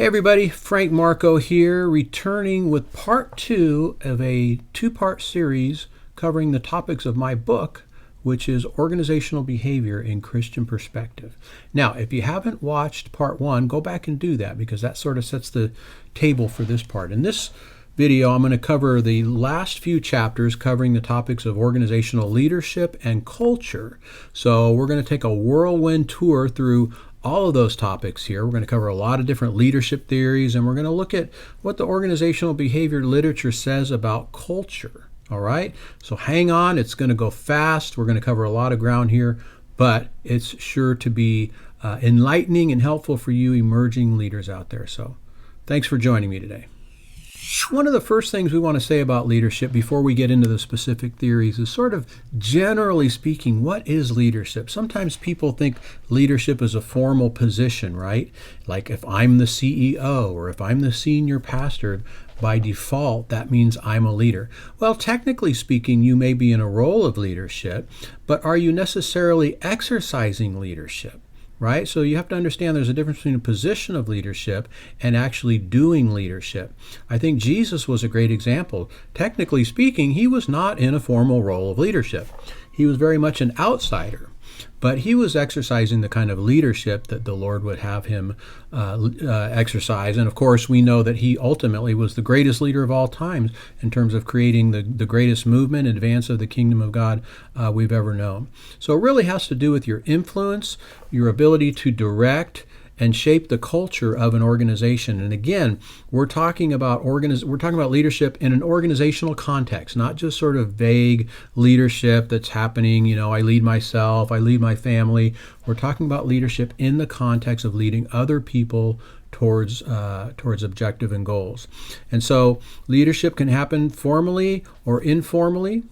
Hey everybody, Frank Markow here, returning with part 2 of a two-part series covering the topics of my book, which is Organizational Behavior in Christian Perspective. Now, if you haven't watched part 1, go back and do that because that sort of sets the table for this part. In this video, I'm going to cover the last few chapters covering the topics of organizational leadership and culture. So we're going to take a whirlwind tour through all of those topics here. We're going to cover a lot of different leadership theories, and we're going to look at what the organizational behavior literature says about culture. All right? So hang on. It's going to go fast. We're going to cover a lot of ground here, but it's sure to be enlightening and helpful for you emerging leaders out there. So thanks for joining me today. One of the first things we want to say about leadership before we get into the specific theories is sort of generally speaking, what is leadership? Sometimes people think leadership is a formal position, right? Like if I'm the CEO or if I'm the senior pastor, by default, that means I'm a leader. Well, technically speaking, you may be in a role of leadership, but are you necessarily exercising leadership? Right? So you have to understand there's a difference between a position of leadership and actually doing leadership. I think Jesus was a great example. Technically speaking, he was not in a formal role of leadership. He was very much an outsider, but he was exercising the kind of leadership that the Lord would have him exercise. And of course, we know that he ultimately was the greatest leader of all times in terms of creating the greatest movement in advance of the kingdom of God we've ever known. So it really has to do with your influence, your ability to direct and shape the culture of an organization. And again, we're talking about leadership in an organizational context, not just sort of vague leadership that's happening, I lead myself, I lead my family. We're talking about leadership in the context of leading other people towards objective and goals. And so leadership can happen formally or informally.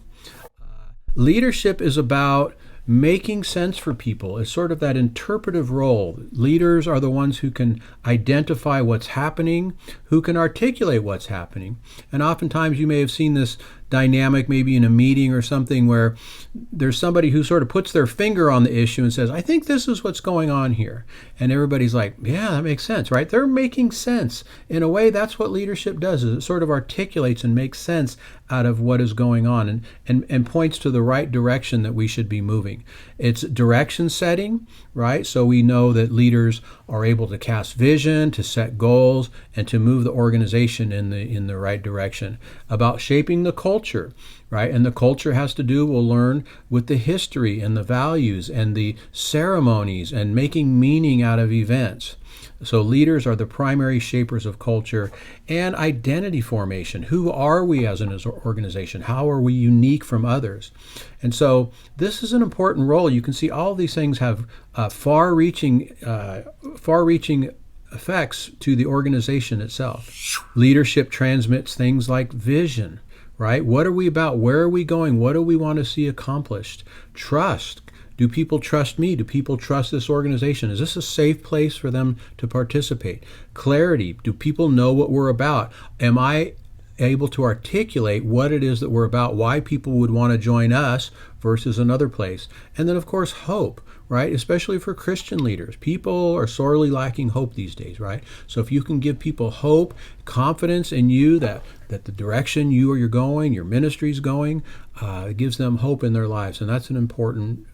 Leadership is about making sense for people. It's sort of that interpretive role. Leaders are the ones who can identify what's happening, who can articulate what's happening. And oftentimes you may have seen this dynamic maybe in a meeting or something where there's somebody who sort of puts their finger on the issue and says, I think this is what's going on here. And everybody's like, yeah, that makes sense, right? They're making sense. In a way, that's what leadership does, is it sort of articulates and makes sense out of what is going on and points to the right direction that we should be moving. It's direction setting, right? So we know that leaders are able to cast vision, to set goals, and to move the organization in the right direction. About shaping the culture, right? And the culture has to do, we'll learn, with the history and the values and the ceremonies and making meaning out of events. So leaders are the primary shapers of culture and identity formation. Who are we as an organization? How are we unique from others? And so this is an important role. You can see all of these things have far-reaching effects to the organization itself. Leadership transmits things like vision, right? What are we about? Where are we going? What do we want to see accomplished? Trust. Do people trust me? Do people trust this organization? Is this a safe place for them to participate? Clarity. Do people know what we're about? Am I able to articulate what it is that we're about, why people would want to join us versus another place? And then, of course, hope, right? Especially for Christian leaders. People are sorely lacking hope these days, right? So if you can give people hope, confidence in you that the direction you're going, your ministry's going, it gives them hope in their lives. And that's an important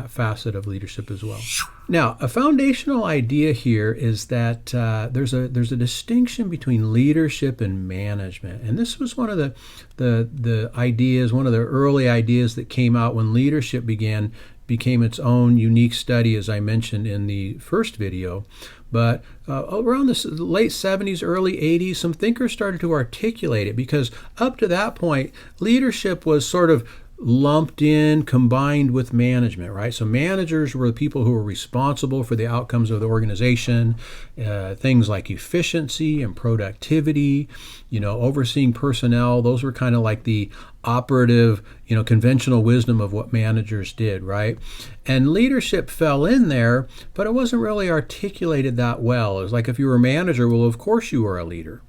facet of leadership as well. Now, a foundational idea here is that there's a distinction between leadership and management, and this was one of the ideas, one of the early ideas that came out when leadership became its own unique study, as I mentioned in the first video. But around the late 70s, early 80s, some thinkers started to articulate it because up to that point, leadership was sort of lumped in, combined with management, right? So managers were the people who were responsible for the outcomes of the organization, things like efficiency and productivity, overseeing personnel. Those were kind of like the operative, conventional wisdom of what managers did, right? And leadership fell in there, but it wasn't really articulated that well. It was like if you were a manager, well, of course you were a leader.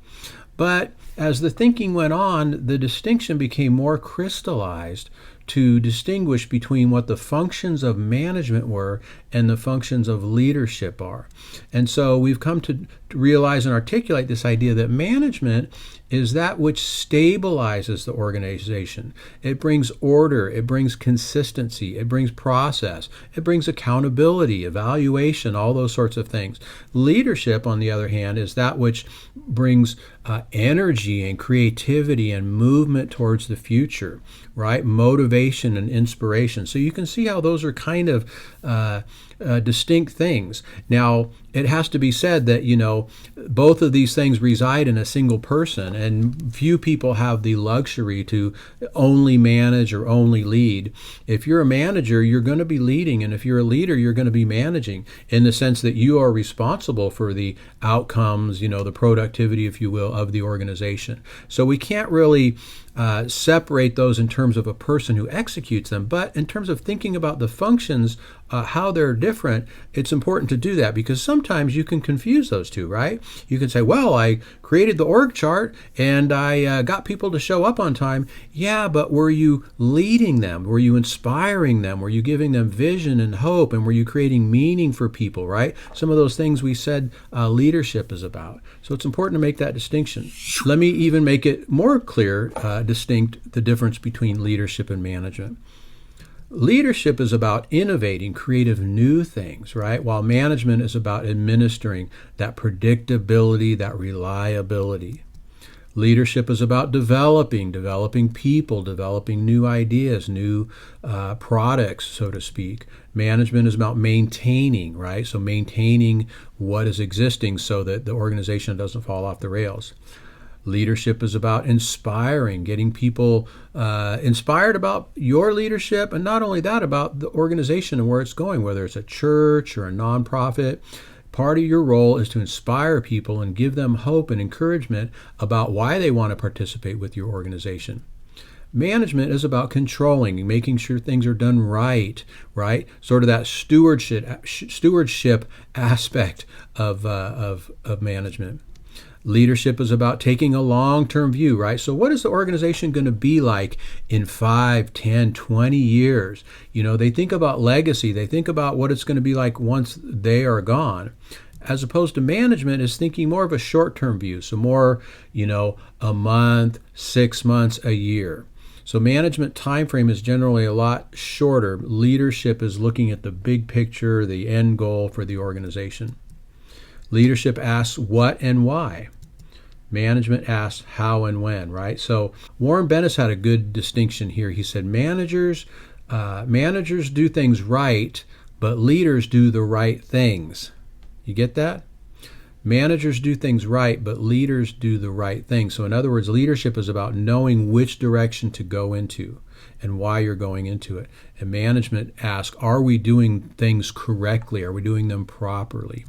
But as the thinking went on, the distinction became more crystallized to distinguish between what the functions of management were and the functions of leadership are. And so we've come to realize and articulate this idea that management is that which stabilizes the organization. It brings order, it brings consistency, it brings process, it brings accountability, evaluation, all those sorts of things. Leadership, on the other hand, is that which brings energy and creativity and movement towards the future, right? Motivation and inspiration. So you can see how those are kind of distinct things. Now, it has to be said that, both of these things reside in a single person, and few people have the luxury to only manage or only lead. If you're a manager, you're going to be leading, and if you're a leader, you're going to be managing, in the sense that you are responsible for the outcomes, the productivity, if you will, of the organization. So we can't really separate those in terms of a person who executes them, but in terms of thinking about the functions, how they're different, it's important to do that, because sometimes you can confuse those two, right? You can say, well, I created the org chart and I got people to show up on time. Yeah, but were you leading them? Were you inspiring them? Were you giving them vision and hope? And were you creating meaning for people, right? Some of those things we said leadership is about. So it's important to make that distinction. Let me even make it more clear, distinct, the difference between leadership and management. Leadership is about innovating creative new things, right? While management is about administering that predictability, that reliability. Leadership is about developing people, developing new ideas, new products, so to speak. Management is about maintaining, right? So maintaining what is existing so that the organization doesn't fall off the rails. Leadership is about inspiring, getting people inspired about your leadership, and not only that, about the organization and where it's going, whether it's a church or a nonprofit. Part of your role is to inspire people and give them hope and encouragement about why they want to participate with your organization. Management is about controlling, making sure things are done right? Sort of that stewardship aspect of management. Leadership is about taking a long-term view, right? So what is the organization going to be like in 5, 10, 20 years? They think about legacy. They think about what it's going to be like once they are gone. As opposed to management is thinking more of a short-term view. So more, a month, 6 months, a year. So management time frame is generally a lot shorter. Leadership is looking at the big picture, the end goal for the organization. Leadership asks what and why. Management asks how and when, right? So Warren Bennis had a good distinction here. He said managers do things right, but leaders do the right things. You get that? Managers do things right, but leaders do the right thing. So in other words, leadership is about knowing which direction to go into and why you're going into it. And management asks, are we doing things correctly? Are we doing them properly?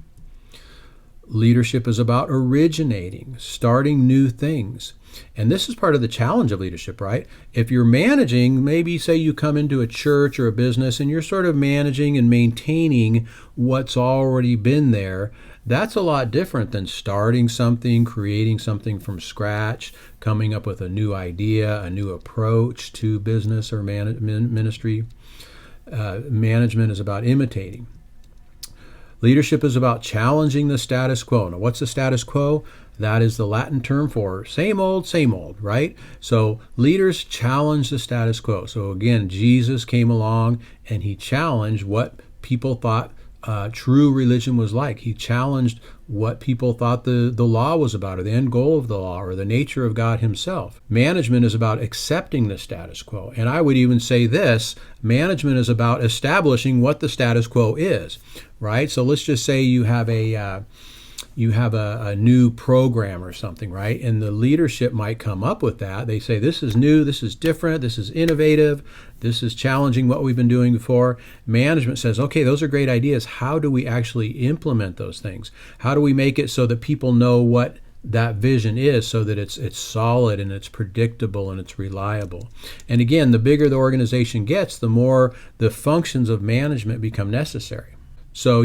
Leadership is about originating, starting new things. And this is part of the challenge of leadership, right? If you're managing, maybe say you come into a church or a business and you're sort of managing and maintaining what's already been there, that's a lot different than starting something, creating something from scratch, coming up with a new idea, a new approach to business or ministry. Management is about imitating. Leadership is about challenging the status quo. Now, what's the status quo? That is the Latin term for same old, right? So leaders challenge the status quo. So again, Jesus came along and he challenged what people thought true religion was like. He challenged what people thought the law was about, or the end goal of the law, or the nature of God himself. Management is about accepting the status quo. And I would even say this, management is about establishing what the status quo is, right? So let's just say you have a new program or something, right? And the leadership might come up with that. They say, this is new, this is different, this is innovative, this is challenging what we've been doing before. Management says, okay, those are great ideas. How do we actually implement those things? How do we make it so that people know what that vision is, so that it's solid and it's predictable and it's reliable? And again, the bigger the organization gets, the more the functions of management become necessary. So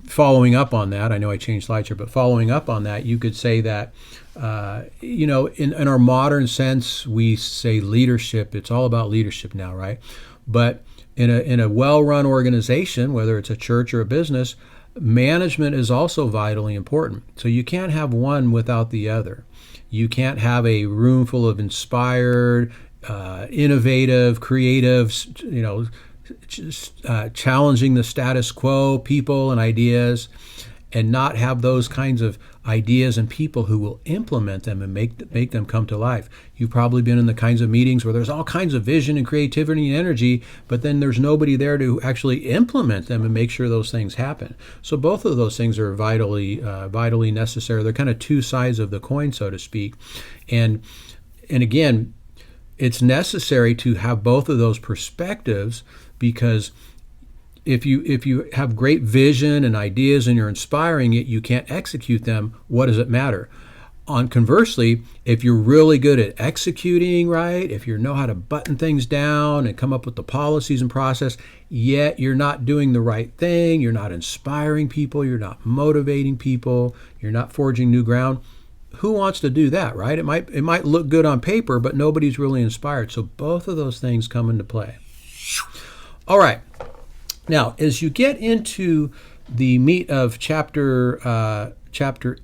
following up on that, I know I changed slides here, but following up on that, you could say that In our modern sense, we say leadership. It's all about leadership now, right? But in a well-run organization, whether it's a church or a business, management is also vitally important. So you can't have one without the other. You can't have a room full of inspired, innovative, creative, challenging the status quo people and ideas, and not have those kinds of ideas and people who will implement them and make them come to life. You've probably been in the kinds of meetings where there's all kinds of vision and creativity and energy, but then there's nobody there to actually implement them and make sure those things happen. So both of those things are vitally necessary. They're kind of two sides of the coin, so to speak. And again, it's necessary to have both of those perspectives, because if you have great vision and ideas and you're inspiring it, you can't execute them. What does it matter? Conversely, if you're really good at executing, right, if you know how to button things down and come up with the policies and process, yet you're not doing the right thing, you're not inspiring people, you're not motivating people, you're not forging new ground, who wants to do that, right? It might look good on paper, but nobody's really inspired. So both of those things come into play. All right. Now, as you get into the meat of chapter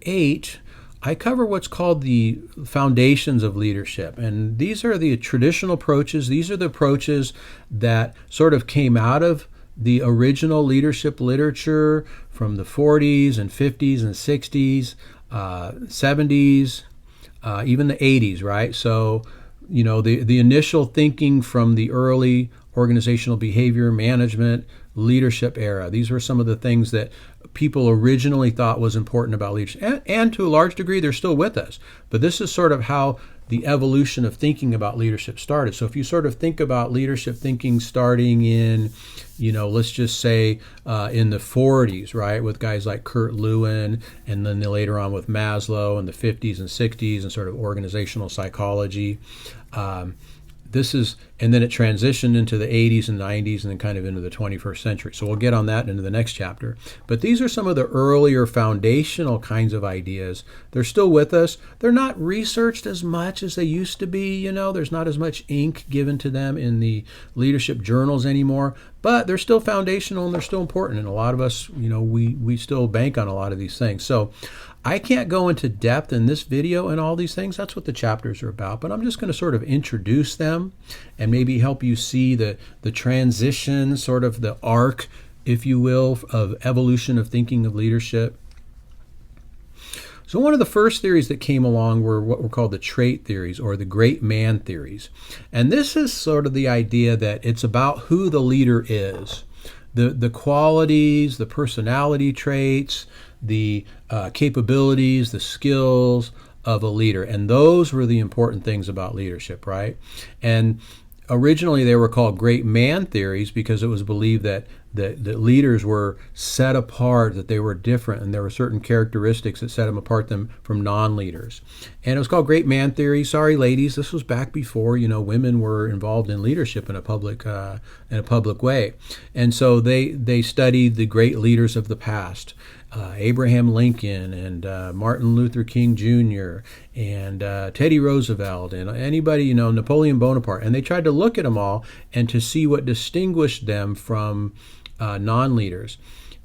8, I cover what's called the foundations of leadership. And these are the traditional approaches. These are the approaches that sort of came out of the original leadership literature from the 40s and 50s and 60s, 70s, even the 80s, right? So, the initial thinking from the early organizational behavior management leadership era. These were some of the things that people originally thought was important about leadership. And to a large degree, they're still with us. But this is sort of how the evolution of thinking about leadership started. So if you sort of think about leadership thinking starting in, let's just say in the 40s, right, with guys like Kurt Lewin, and then later on with Maslow in the 50s and 60s and sort of organizational psychology. And then it transitioned into the 80s and 90s and then kind of into the 21st century. So we'll get on that into the next chapter. But these are some of the earlier foundational kinds of ideas. They're still with us. They're not researched as much as they used to be. There's not as much ink given to them in the leadership journals anymore. But they're still foundational and they're still important. And a lot of us, we still bank on a lot of these things. So I can't go into depth in this video and all these things. That's what the chapters are about. But I'm just going to sort of introduce them and maybe help you see the transition, sort of the arc, if you will, of evolution of thinking of leadership. So one of the first theories that came along were what were called the trait theories, or the great man theories. And this is sort of the idea that it's about who the leader is. The qualities, the personality traits, the capabilities, the skills of a leader. And those were the important things about leadership, right? And originally they were called great man theories because it was believed that leaders were set apart, that they were different, and there were certain characteristics that set them apart from non-leaders. And it was called great man theory. Sorry, ladies, this was back before women were involved in leadership in a public way. And so they studied the great leaders of the past. Abraham Lincoln and Martin Luther King Jr. and Teddy Roosevelt and anybody, Napoleon Bonaparte. And they tried to look at them all and to see what distinguished them from non-leaders.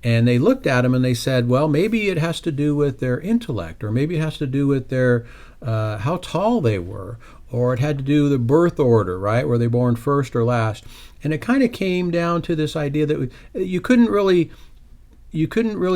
And they looked at them and they said, well, maybe it has to do with their intellect, or maybe it has to do with their how tall they were, or it had to do with the birth order, right? Were they born first or last? And it kind of came down to this idea that you couldn't really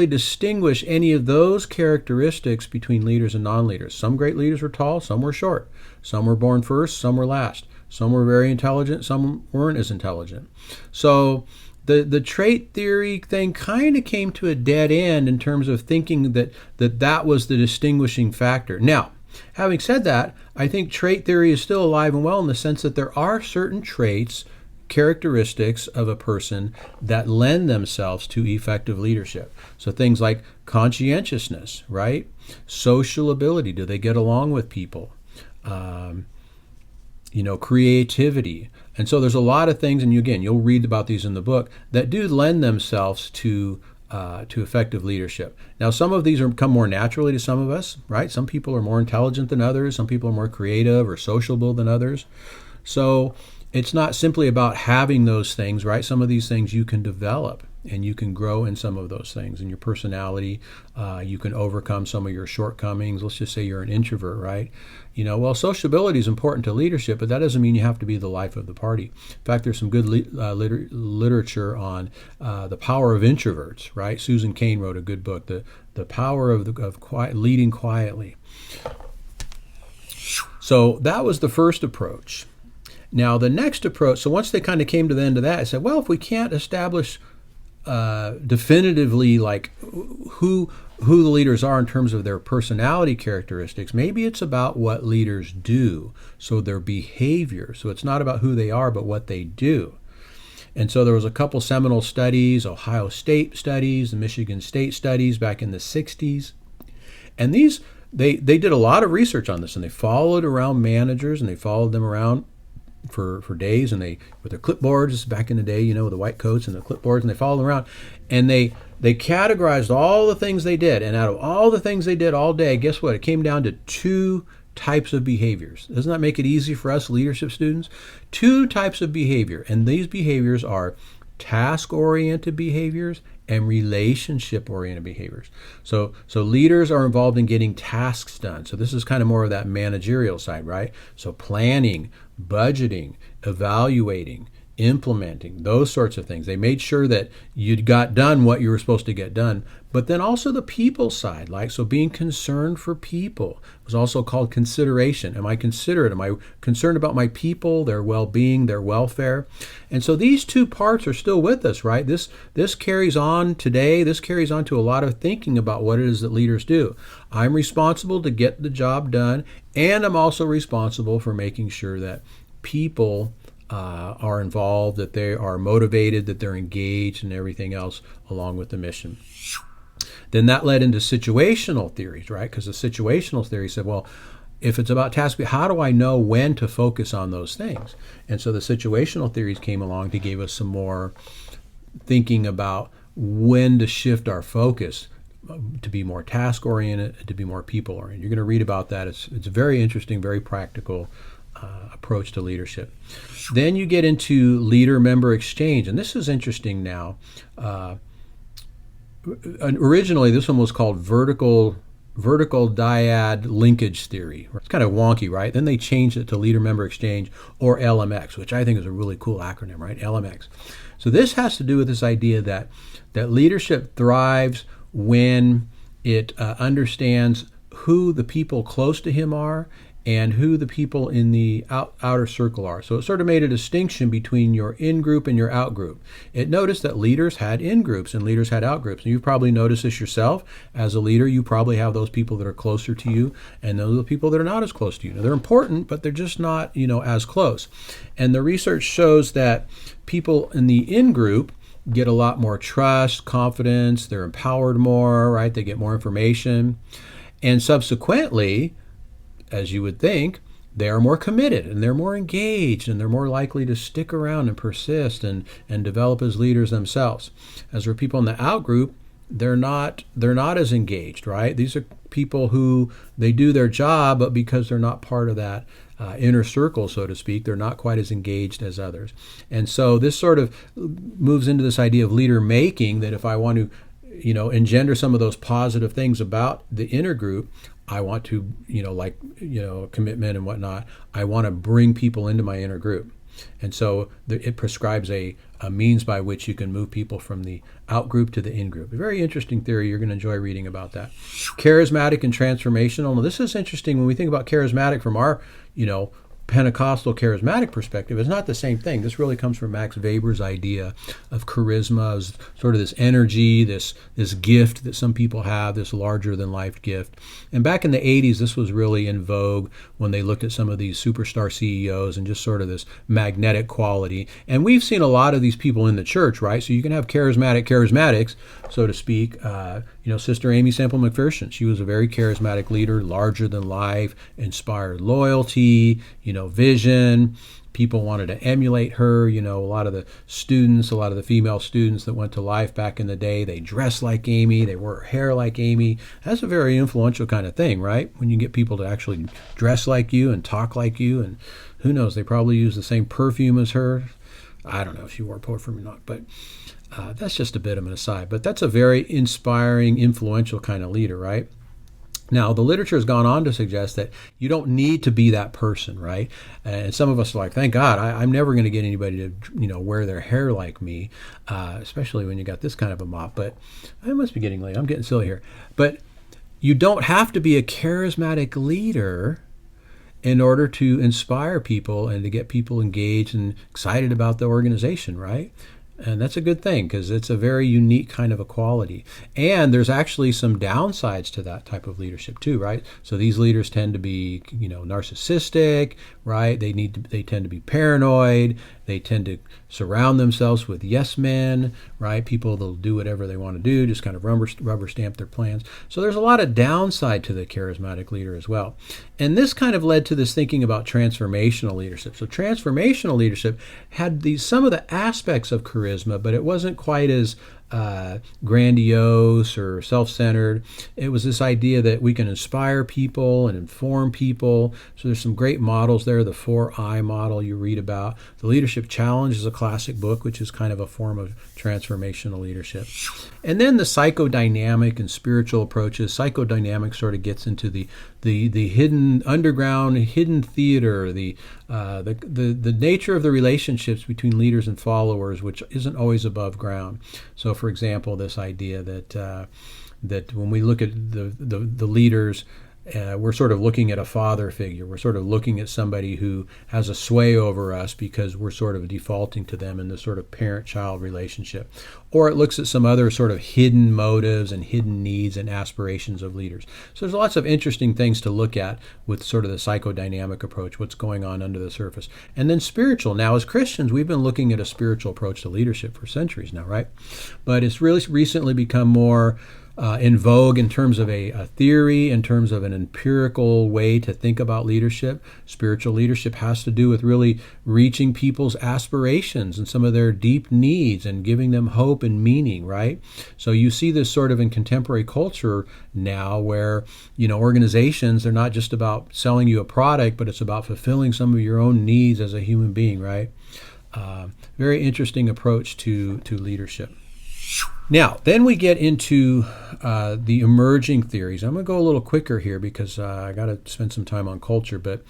distinguish any of those characteristics between leaders and non-leaders. Some great leaders were tall, some were short. Some were born first, some were last. Some were very intelligent, some weren't as intelligent. So the trait theory thing kind of came to a dead end in terms of thinking that was the distinguishing factor. Now, having said that, I think trait theory is still alive and well in the sense that there are certain traits, characteristics of a person that lend themselves to effective leadership. So things like conscientiousness, right? Social ability. Do they get along with people? Creativity. And so there's a lot of things, and you'll read about these in the book, that do lend themselves to to effective leadership. Now, some of these come more naturally to some of us, right? Some people are more intelligent than others. Some people are more creative or sociable than others. So it's not simply about having those things, right? Some of these things you can develop, and you can grow in some of those things. In your personality, you can overcome some of your shortcomings. Let's just say you're an introvert, right? Well, sociability is important to leadership, but that doesn't mean you have to be the life of the party. In fact, there's some good literature on the power of introverts, right? Susan Cain wrote a good book, The Power of Leading Quietly. So that was the first approach. Now, the next approach, so once they kind of came to the end of that, I said, well, if we can't establish definitively like who the leaders are in terms of their personality characteristics, maybe it's about what leaders do, so their behavior. So it's not about who they are, but what they do. And so there was a couple seminal studies, Ohio State studies, the Michigan State studies back in the 60s. And these, they did a lot of research on this, and they followed around managers, and they followed them around for days, and they, with their clipboards back in the day, with the white coats and the clipboards, and they followed them around, and they categorized all the things they did. And out of all the things they did all day, guess what? It came down to 2 types of behaviors. Doesn't that make it easy for us leadership students? 2 types of behavior, and these behaviors are task-oriented behaviors and relationship-oriented behaviors. So leaders are involved in getting tasks done. So this is kind of more of that managerial side, right? So planning, budgeting, evaluating, implementing, those sorts of things. They made sure that you got done what you were supposed to get done. But then also the people side, like, so being concerned for people was also called consideration. Am I considerate? Am I concerned about my people, their well-being, their welfare? And so these 2 parts are still with us, right? This carries on today. This carries on to a lot of thinking about what it is that leaders do. I'm responsible to get the job done, and I'm also responsible for making sure that people are involved, that they are motivated, that they're engaged, and everything else along with the mission. Then that led into situational theories, right? Because the situational theory said, well, if it's about task, how do I know when to focus on those things? And so the situational theories came along to give us some more thinking about when to shift our focus to be more task-oriented, to be more people-oriented. You're going to read about that. It's very interesting, very practical approach to leadership. Then you get into leader-member exchange, and this is interesting now. Originally, this one was called vertical dyad linkage theory. It's kind of wonky, right? Then they changed it to leader-member exchange, or LMX, which I think is a really cool acronym, right? LMX. So this has to do with this idea that leadership thrives when it understands who the people close to him are and who the people in the outer circle are. So it sort of made a distinction between your in-group and your out-group. It noticed that leaders had in-groups and leaders had out-groups. And you've probably noticed this yourself. As a leader, you probably have those people that are closer to you, and those are the people that are not as close to you. Now, they're important, but they're just not, as close. And the research shows that people in the in-group get a lot more trust, confidence, they're empowered more, right? They get more information. And subsequently, as you would think, they are more committed and they're more engaged and they're more likely to stick around and persist and develop as leaders themselves. As for people in the out group, they're not as engaged, right? These are people who they do their job, but because they're not part of that inner circle, so to speak, they're not quite as engaged as others. And so this sort of moves into this idea of leader making, that if I want to engender some of those positive things about the inner group, I want to, commitment and whatnot, I want to bring people into my inner group. And so it prescribes a means by which you can move people from the out group to the in group. A very interesting theory. You're going to enjoy reading about that. Charismatic and transformational. Now, this is interesting when we think about charismatic from our, Pentecostal charismatic perspective. It's not the same thing. This really comes from Max Weber's idea of charisma as sort of this energy, this gift that some people have, this larger than life gift. And back in the 80s, this was really in vogue when they looked at some of these superstar CEOs and just sort of this magnetic quality. And we've seen a lot of these people in the church, right? So you can have charismatics, so to speak. Sister Amy Semple McPherson, she was a very charismatic leader, larger than life, inspired loyalty, vision. people wanted to emulate her. A lot of the students, a lot of the female students that went to Life back in the day, they dressed like Amy, they wore hair like Amy. That's a very influential kind of thing, right? When you get people to actually dress like you and talk like you, and who knows, they probably use the same perfume as her. I don't know if she wore perfume or not, but that's just a bit of an aside. But that's a very inspiring, influential kind of leader, right? Now, the literature has gone on to suggest that you don't need to be that person, right? And some of us are like, thank God, I'm never going to get anybody to, wear their hair like me, especially when you got this kind of a mop. But I must be getting late. I'm getting silly here. But you don't have to be a charismatic leader in order to inspire people and to get people engaged and excited about the organization, right? And that's a good thing because it's a very unique kind of a quality. And there's actually some downsides to that type of leadership too, right? So these leaders tend to be, narcissistic, right? They tend to be paranoid. They tend to surround themselves with yes men, right? People that'll do whatever they want to do, just kind of rubber stamp their plans. So there's a lot of downside to the charismatic leader as well. And this kind of led to this thinking about transformational leadership. So transformational leadership had some of the aspects of charisma, but it wasn't quite as grandiose or self-centered. It was this idea that we can inspire people and inform people. So there's some great models there. The 4I model you read about. The Leadership Challenge is a classic book, which is kind of a form of transformational leadership. And then the psychodynamic and spiritual approaches. Psychodynamic sort of gets into the hidden underground, hidden theater, the nature of the relationships between leaders and followers, which isn't always above ground. So, for example, this idea that when we look at the leaders, we're sort of looking at a father figure. We're sort of looking at somebody who has a sway over us because we're sort of defaulting to them in this sort of parent-child relationship. Or it looks at some other sort of hidden motives and hidden needs and aspirations of leaders. So there's lots of interesting things to look at with sort of the psychodynamic approach, what's going on under the surface. And then spiritual. Now, as Christians, we've been looking at a spiritual approach to leadership for centuries now, right? But it's really recently become more in vogue in terms of a theory, in terms of an empirical way to think about leadership. Spiritual leadership has to do with really reaching people's aspirations and some of their deep needs and giving them hope and meaning, right? So you see this sort of in contemporary culture now where, organizations, they're not just about selling you a product, but it's about fulfilling some of your own needs as a human being, right? Very interesting approach to leadership. Now, then we get into the emerging theories. I'm going to go a little quicker here because I got to spend some time on culture, but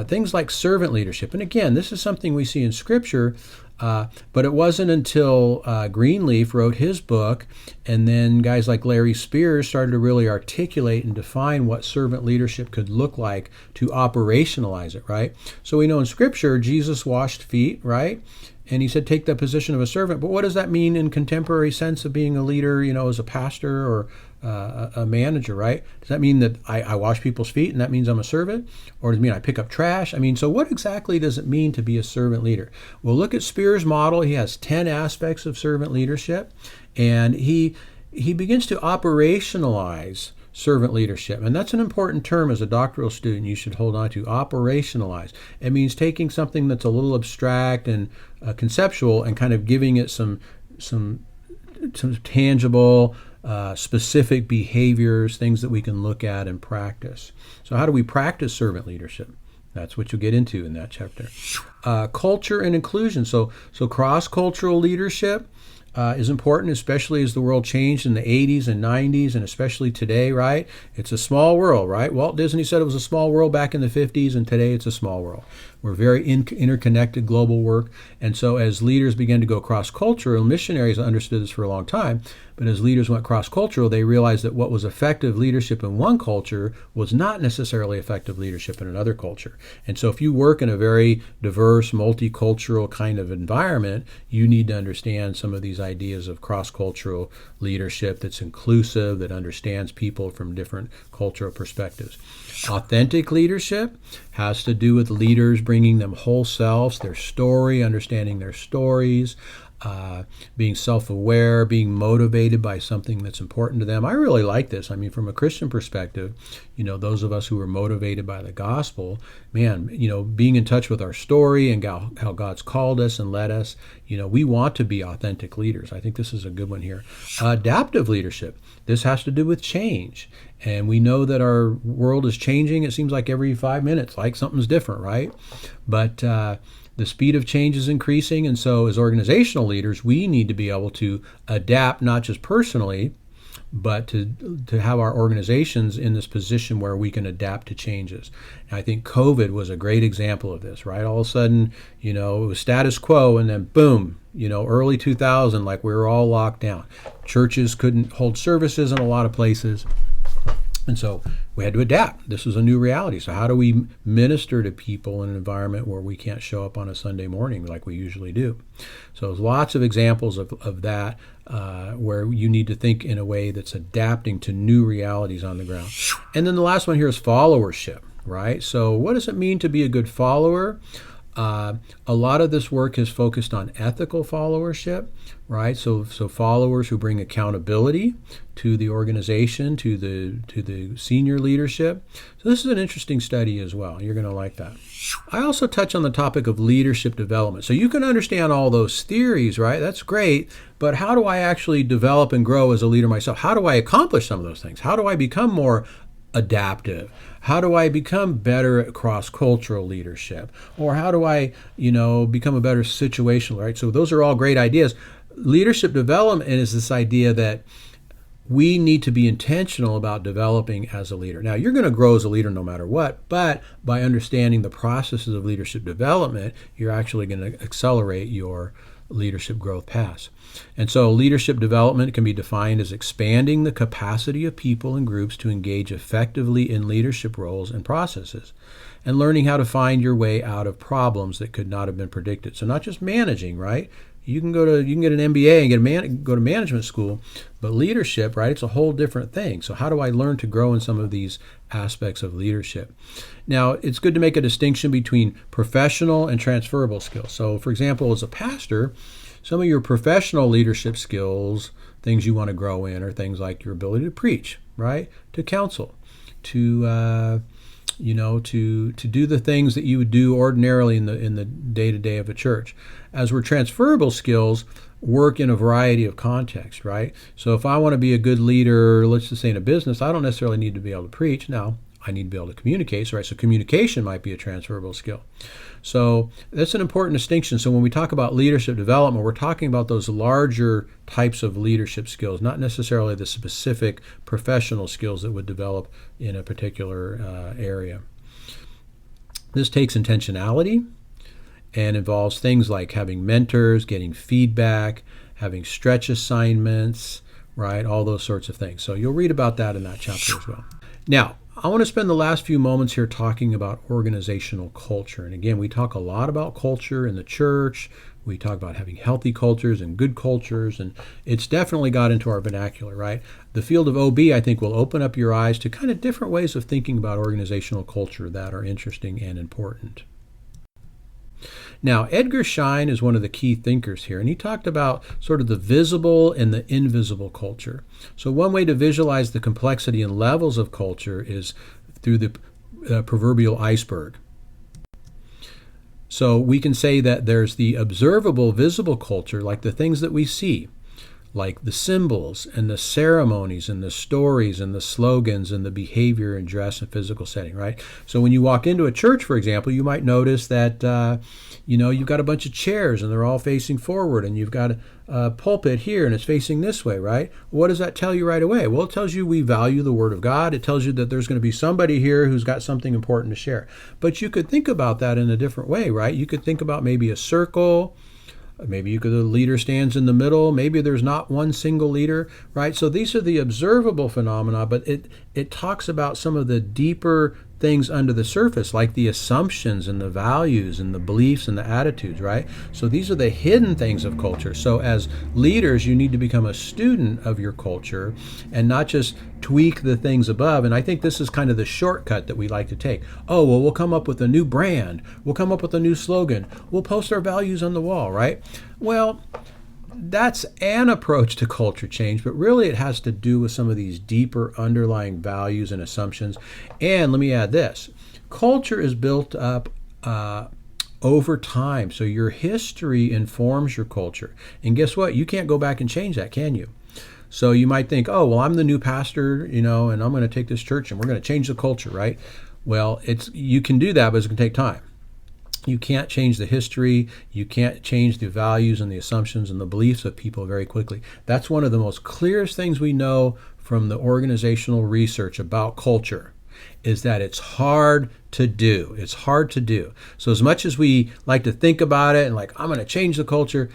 things like servant leadership. And again, this is something we see in Scripture, but it wasn't until Greenleaf wrote his book, and then guys like Larry Spears started to really articulate and define what servant leadership could look like to operationalize it, right? So we know in Scripture, Jesus washed feet, right? And he said, take the position of a servant. But what does that mean in contemporary sense of being a leader, as a pastor or a manager, right? Does that mean that I wash people's feet and that means I'm a servant? Or does it mean I pick up trash? So what exactly does it mean to be a servant leader? Well, look at Spears' model. He has 10 aspects of servant leadership. And he begins to operationalize servant leadership. And that's an important term as a doctoral student you should hold on to, operationalize. It means taking something that's a little abstract and conceptual and kind of giving it some tangible, specific behaviors, things that we can look at and practice. So how do we practice servant leadership? That's what you'll get into in that chapter. Culture and inclusion. So cross-cultural leadership is important, especially as the world changed in the 80s and 90s, and especially today, right? It's a small world, right? Walt Disney said it was a small world back in the 50s, and today it's a small world. We're very interconnected global work. And so as leaders began to go cross-cultural, missionaries understood this for a long time, but as leaders went cross-cultural, they realized that what was effective leadership in one culture was not necessarily effective leadership in another culture. And so if you work in a very diverse, multicultural kind of environment, you need to understand some of these ideas of cross-cultural leadership that's inclusive, that understands people from different cultural perspectives. Authentic leadership has to do with leaders bringing them whole selves, their story, understanding their stories, being self-aware, being motivated by something that's important to them. I really like this. I mean, from a Christian perspective, those of us who are motivated by the gospel, man, being in touch with our story and how God's called us and led us, we want to be authentic leaders. I think this is a good one here. Adaptive leadership. This has to do with change. And we know that our world is changing. It seems like every 5 minutes, like something's different, right? But the speed of change is increasing. And so as organizational leaders, we need to be able to adapt, not just personally, but to have our organizations in this position where we can adapt to changes. And I think COVID was a great example of this, right? All of a sudden, it was status quo, and then boom, early 2000, like we were all locked down. Churches couldn't hold services in a lot of places. And so we had to adapt. This was a new reality. So how do we minister to people in an environment where we can't show up on a Sunday morning like we usually do? So there's lots of examples of that where you need to think in a way that's adapting to new realities on the ground. And then the last one here is followership, right? So what does it mean to be a good follower? A lot of this work is focused on ethical followership, right? So followers who bring accountability to the organization, to the senior leadership. So this is an interesting study as well. You're going to like that. I also touch on the topic of leadership development. So you can understand all those theories, right? That's great. But how do I actually develop and grow as a leader myself? How do I accomplish some of those things? How do I become more adaptive? How do I become better at cross-cultural leadership? Or how do I, become a better situational, right? So those are all great ideas. Leadership development is this idea that we need to be intentional about developing as a leader. Now, you're going to grow as a leader no matter what, but by understanding the processes of leadership development, you're actually going to accelerate your leadership growth paths. And so leadership development can be defined as expanding the capacity of people and groups to engage effectively in leadership roles and processes, and learning how to find your way out of problems that could not have been predicted. So not just managing, right? You can get an MBA and go to management school, but leadership, right? It's a whole different thing. So how do I learn to grow in some of these aspects of leadership? Now, it's good to make a distinction between professional and transferable skills. So, for example, as a pastor, some of your professional leadership skills, things you want to grow in, are things like your ability to preach, right? To counsel, to do the things that you would do ordinarily in the day-to-day of a church. As were transferable skills, work in a variety of contexts, right? So if I want to be a good leader, let's just say in a business, I don't necessarily need to be able to preach. Now, I need to be able to communicate, right? So communication might be a transferable skill. So that's an important distinction. So when we talk about leadership development, we're talking about those larger types of leadership skills, not necessarily the specific professional skills that would develop in a particular area. This takes intentionality and involves things like having mentors, getting feedback, having stretch assignments, right? All those sorts of things. So you'll read about that in that chapter as well. Now, I want to spend the last few moments here talking about organizational culture. And again, we talk a lot about culture in the church. We talk about having healthy cultures and good cultures, and it's definitely got into our vernacular, right? The field of OB, I think, will open up your eyes to kind of different ways of thinking about organizational culture that are interesting and important. Now, Edgar Schein is one of the key thinkers here, and he talked about sort of the visible and the invisible culture. So one way to visualize the complexity and levels of culture is through the proverbial iceberg. So we can say that there's the observable, visible culture, like the things that we see, like the symbols and the ceremonies and the stories and the slogans and the behavior and dress and physical setting, right? So when you walk into a church, for example, you might notice that, you've got a bunch of chairs and they're all facing forward, and you've got a pulpit here and it's facing this way, right? What does that tell you right away? Well, it tells you we value the Word of God. It tells you that there's going to be somebody here who's got something important to share. But you could think about that in a different way, right? You could think about maybe a circle. Maybe the leader stands in the middle. Maybe there's not one single leader, right? So these are the observable phenomena, but it talks about some of the deeper things under the surface, like the assumptions and the values and the beliefs and the attitudes, right? So these are the hidden things of culture. So as leaders, you need to become a student of your culture and not just tweak the things above. And I think this is kind of the shortcut that we like to take. Oh, well, we'll come up with a new brand. We'll come up with a new slogan. We'll post our values on the wall, right? Well, that's an approach to culture change, but really it has to do with some of these deeper underlying values and assumptions. And let me add this. Culture is built up over time. So your history informs your culture. And guess what? You can't go back and change that, can you? So you might think, oh, well, I'm the new pastor, and I'm going to take this church and we're going to change the culture, right? Well, you can do that, but it's going to take time. You can't change the history. You can't change the values and the assumptions and the beliefs of people very quickly. That's one of the most clearest things we know from the organizational research about culture, is that it's hard to do. It's hard to do. So as much as we like to think about it and like, I'm going to change the culture,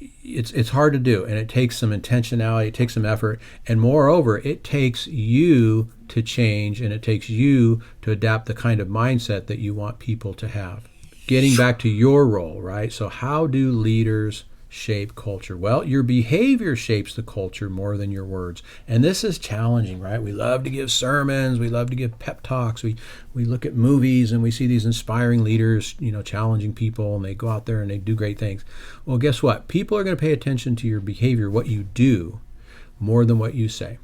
it's hard to do. And it takes some intentionality, it takes some effort. And moreover, it takes you to change, and it takes you to adapt the kind of mindset that you want people to have. Getting back to your role, right? So how do leaders shape culture? Well, your behavior shapes the culture more than your words. And this is challenging, right? We love to give sermons. We love to give pep talks. We look at movies and we see these inspiring leaders, challenging people, and they go out there and they do great things. Well, guess what? People are going to pay attention to your behavior, what you do, more than what you say.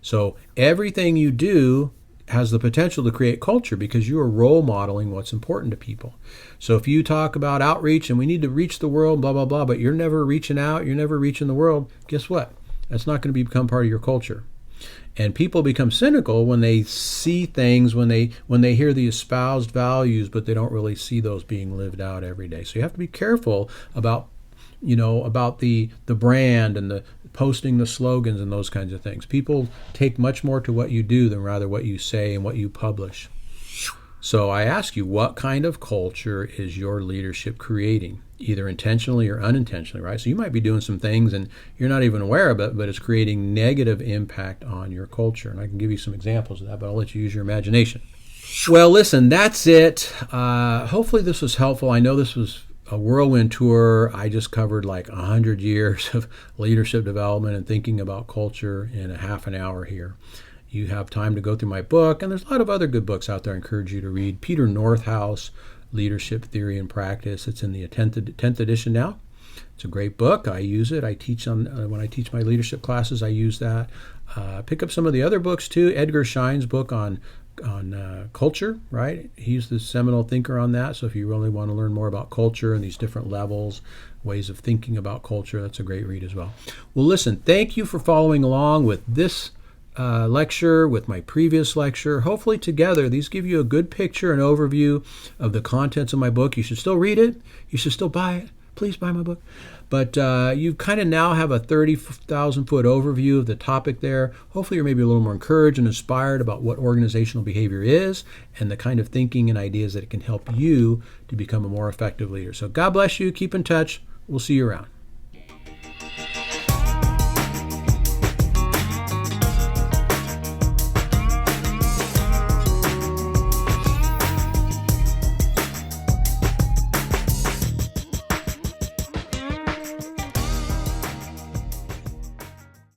So everything you do has the potential to create culture because you are role modeling what's important to people. So if you talk about outreach and we need to reach the world, blah, blah, blah, but you're never reaching out, you're never reaching the world, guess what? That's not going to become part of your culture. And people become cynical when they see things, when they hear the espoused values, but they don't really see those being lived out every day. So you have to be careful about the brand and the posting the slogans and those kinds of things. People take much more to what you do than rather what you say and what you publish. So I ask you, what kind of culture is your leadership creating, either intentionally or unintentionally, right? So you might be doing some things and you're not even aware of it, but it's creating negative impact on your culture. And I can give you some examples of that, but I'll let you use your imagination. Well, listen, that's it. Hopefully this was helpful. I know this was a whirlwind tour. I just covered like 100 years of leadership development and thinking about culture in a half an hour here. You have time to go through my book, and there's a lot of other good books out there I encourage you to read. Peter Northouse, Leadership Theory and Practice. It's in the 10th edition now. It's a great book. I use it. I teach when I teach my leadership classes, I use that. Pick up some of the other books too. Edgar Schein's book on culture, right? He's the seminal thinker on that. So if you really want to learn more about culture and these different levels, ways of thinking about culture, that's a great read as well. Well, listen, thank you for following along with this lecture, with my previous lecture. Hopefully together, these give you a good picture and overview of the contents of my book. You should still read it. You should still buy it. Please buy my book. But you kind of now have a 30,000-foot overview of the topic there. Hopefully you're maybe a little more encouraged and inspired about what organizational behavior is and the kind of thinking and ideas that it can help you to become a more effective leader. So God bless you. Keep in touch. We'll see you around.